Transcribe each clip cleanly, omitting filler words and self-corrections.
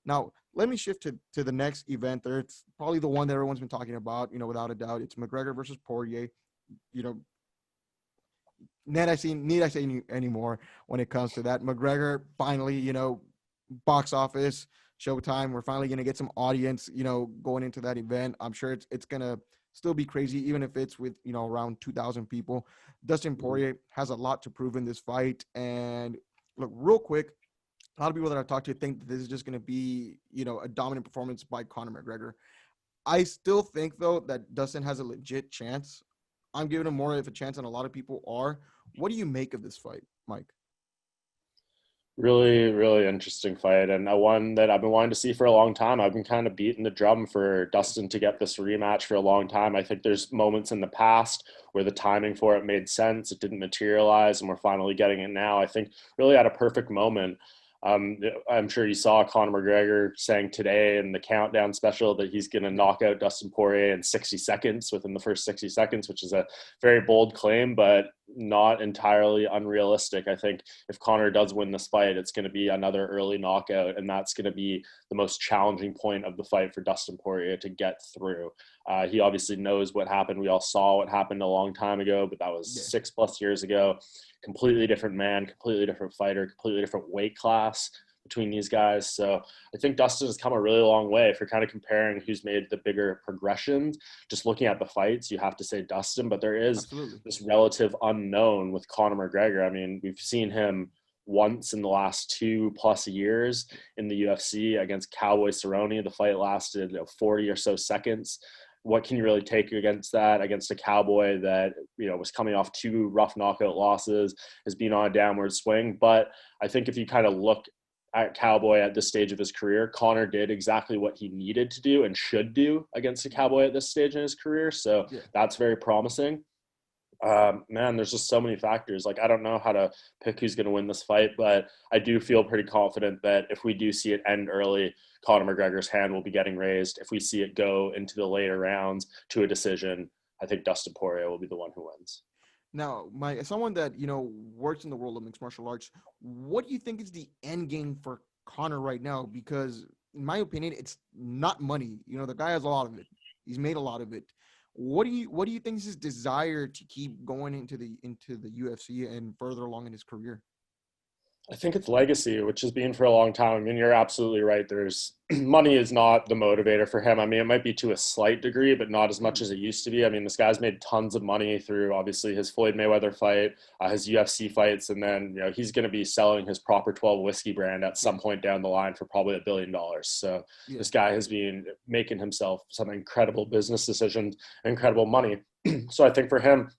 Now, let me shift to the next event there. It's probably the one that everyone's been talking about, without a doubt. It's McGregor versus Poirier. You know, need I say anymore when it comes to that? McGregor finally, box office, Showtime. We're finally gonna get some audience, going into that event. I'm sure it's gonna still be crazy, even if it's with around 2,000 people. Dustin Poirier has a lot to prove in this fight, and look, real quick, a lot of people that I've talked to think that this is just going to be, a dominant performance by Conor McGregor. I still think, though, that Dustin has a legit chance. I'm giving him more of a chance than a lot of people are. What do you make of this fight, Mike? Really, really interesting fight, and one that I've been wanting to see for a long time. I've been kind of beating the drum for Yeah. Dustin to get this rematch for a long time. I think there's moments in the past where the timing for it made sense. It didn't materialize, and we're finally getting it now. I think really at a perfect moment. I'm sure you saw Conor McGregor saying today in the countdown special that he's going to knock out Dustin Poirier in 60 seconds within the first 60 seconds, which is a very bold claim, but not entirely unrealistic. I think if Conor does win this fight, it's going to be another early knockout, and that's going to be the most challenging point of the fight for Dustin Poirier to get through. He obviously knows what happened. We all saw what happened a long time ago, but that was Yeah. 6+ years ago. Completely different man, completely different fighter, completely different weight class between these guys. So I think Dustin has come a really long way. If you're kind of comparing who's made the bigger progressions, just looking at the fights, you have to say Dustin, but there is Absolutely. this relative unknown with Conor McGregor. I mean, we've seen him once in the last 2+ years in the UFC against Cowboy Cerrone. The fight lasted 40 or so seconds. What can you really take against that, against a Cowboy that was coming off 2 rough knockout losses, has been on a downward swing? But I think if you kind of look at Cowboy at this stage of his career, Conor did exactly what he needed to do and should do against a Cowboy at this stage in his career. So Yeah. that's very promising. Man, there's just so many factors. Like, I don't know how to pick who's going to win this fight, but I do feel pretty confident that if we do see it end early, Conor McGregor's hand will be getting raised. If we see it go into the later rounds to a decision, I think Dustin Poirier will be the one who wins. Now, as someone that works in the world of mixed martial arts, what do you think is the end game for Connor right now? Because in my opinion, it's not money. The guy has a lot of it. He's made a lot of it. What do you think is his desire to keep going into the UFC and further along in his career? I think it's legacy, which has been for a long time. I mean, you're absolutely right. There's money is not the motivator for him. I mean, it might be to a slight degree, but not as much Mm, as it used to be. I mean, this guy's made tons of money through obviously his Floyd Mayweather fight, his UFC fights, and then he's going to be selling his Proper 12 whiskey brand at yeah, some point down the line for probably $1 billion. So yeah. this guy has been making himself some incredible business decisions, incredible money. So I think for him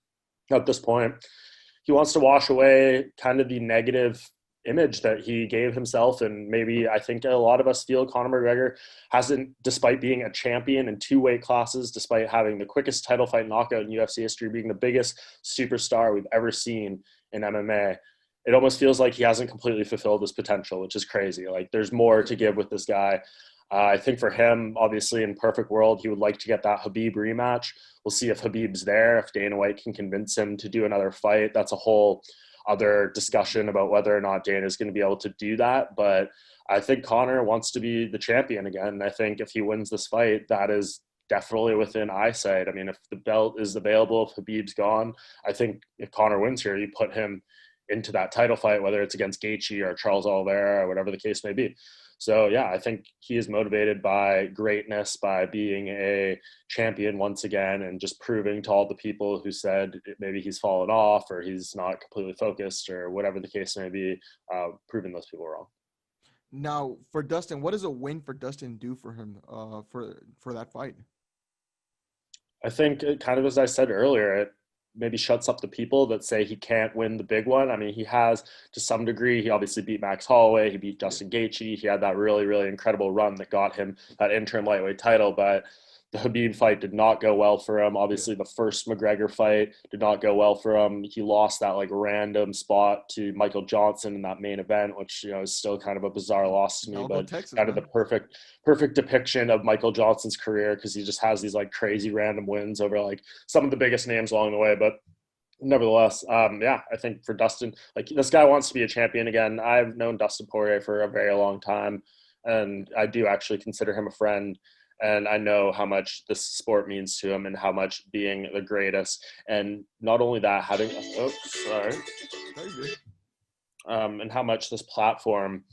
at this point, he wants to wash away kind of the negative image that he gave himself. And maybe I think a lot of us feel Conor McGregor hasn't, despite being a champion in 2 weight classes, despite having the quickest title fight knockout in UFC history, being the biggest superstar we've ever seen in MMA, it almost feels like he hasn't completely fulfilled his potential, which is crazy. Like, there's more Yeah. to give with this guy. I think for him, obviously, in perfect world, he would like to get that Khabib rematch. We'll see if Khabib's there, if Dana White can convince him to do another fight. That's a whole other discussion about whether or not Dana is going to be able to do that. But I think Conor wants to be the champion again. I think if he wins this fight, that is definitely within eyesight. I mean, if the belt is available, if Khabib's gone, I think if Conor wins here, you put him into that title fight, whether it's against Gaethje or Charles Oliveira or whatever the case may be. So yeah, I think he is motivated by greatness, by being a champion once again, and just proving to all the people who said maybe he's fallen off or he's not completely focused or whatever the case may be, proving those people wrong. Now, for Dustin, what does a win for Dustin do for him? For that fight? I think kind of as I said earlier, it maybe shuts up the people that say he can't win the big one. I mean, he has to some degree. He obviously beat Max Holloway. He beat Yeah. Justin Gaethje. He had that really, really incredible run that got him that interim lightweight title. But the Khabib fight did not go well for him. Yeah. Obviously, the first McGregor fight did not go well for him. He lost that like random spot to Michael Johnson in that main event, which is still kind of a bizarre loss to me, Dallas, but Texas, kind of the man. perfect depiction of Michael Johnson's career because he just has these like crazy random wins over like some of the biggest names along the way. But nevertheless, yeah, I think for Dustin, like this guy wants to be a champion again. I've known Dustin Poirier for a very long time. and I do actually consider him a friend. And I know how much this sport means to him and how much being the greatest. And not only that, having, oh, sorry, Very good. and how much this platform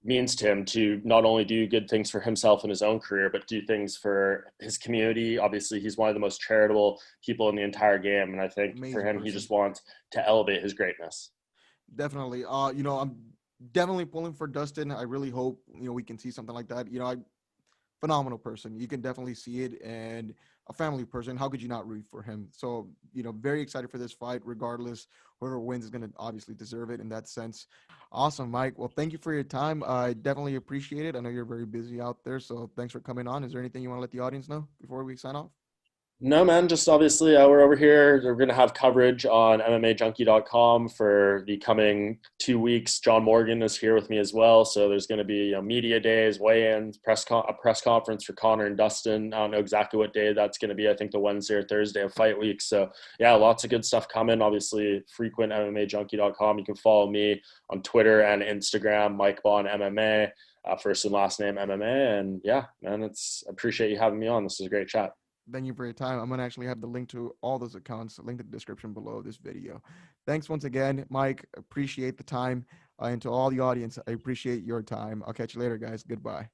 means to him to not only do good things for himself in his own career, but do things for his community. Obviously, he's one of the most charitable people in the entire game. And I think for Amazing him, he person. just wants to elevate his greatness. Definitely. I'm definitely pulling for Dustin. I really hope, we can see something like that. Phenomenal person. You can definitely see it, and a family person. How could you not root for him? So, very excited for this fight. Regardless, whoever wins is going to obviously deserve it in that sense. Awesome, Mike. Well, thank you for your time. I definitely appreciate it. I know you're very busy out there, so thanks for coming on. Is there anything you want to let the audience know before we sign off? No, man, just obviously we're over here. We're going to have coverage on MMAJunkie.com for the coming 2 weeks. John Morgan is here with me as well. So there's going to be media days, weigh-ins, a press conference for Conor and Dustin. I don't know exactly what day that's going to be. I think the Wednesday or Thursday of fight week. So yeah, lots of good stuff coming. Obviously, frequent MMAJunkie.com. You can follow me on Twitter and Instagram, Mike Bohn MMA, first and last name MMA. And yeah, man, appreciate you having me on. This is a great chat. Thank you for your time. I'm going to actually have the link to all those accounts linked in the description below this video. Thanks once again, Mike. Appreciate the time. And to all the audience, I appreciate your time. I'll catch you later, guys. Goodbye.